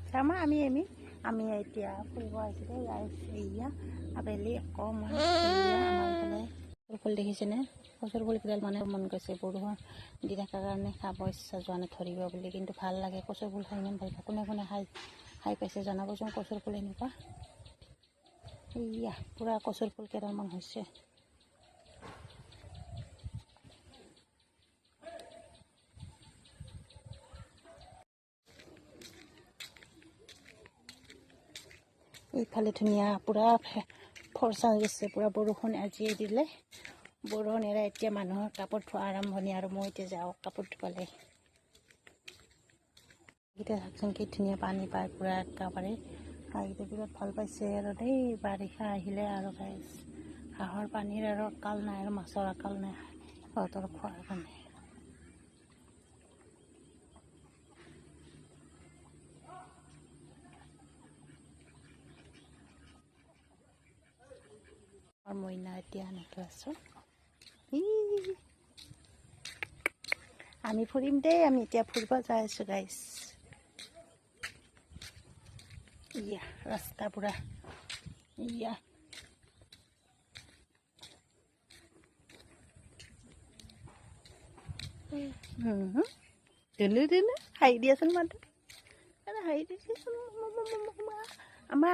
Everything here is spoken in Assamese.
চামা আমি এতিয়া ফুৰিব আহিছিলোঁ এয়া আবেলি অকণমান আমাৰ এইফালে কচুৰ ফুল দেখিছেনে? কচুৰ ফুল কেইডাল মানে মন গৈছে বৰষুণ দি থকাৰ কাৰণে খাব ইচ্ছা যোৱা নাই ধৰিব বুলি, কিন্তু ভাল লাগে কচুৰ ফুল খাই ইমান ভাল পায়। কোনে কোনে খাই পাইছে জনাবচোন কচুৰ ফুল এনেকুৱা। এয়া পূৰা কচুৰ ফুল কেইডালমান হৈছে। এইফালে ধুনীয়া পূৰা ফৰ্চা হৈ গৈছে, পূৰা বৰষুণ আজিয়ে দিলে। বৰষুণ এৰা এতিয়া মানুহৰ কাপোৰ ধোৱা আৰম্ভণি, আৰু মই এতিয়া যাওঁ কাপোৰ ধুবলৈ। এতিয়া চাওকচোন কি ধুনীয়া পানী পায় পূৰা একেবাৰে। হাঁহকেইটা বিৰাট ভাল পাইছে আৰু দেই বাৰিষা আহিলে আৰু হাঁহৰ পানীৰ আৰু আকাল নাই আৰু মাছৰ আকাল নাই সিহঁতৰ খোৱাৰ কাৰণে। আৰু মইনা এতিয়া এনেকৈ আছোঁ। আমি ফুৰিম দেই, আমি এতিয়া ফুৰিব যাই আছোঁ গাইছ। ইয়া ৰাস্তা পূৰা ইয়া দিলো হাঁহি দিয়াচোন মানুহ হাঁহি দিয়াচোন। আমা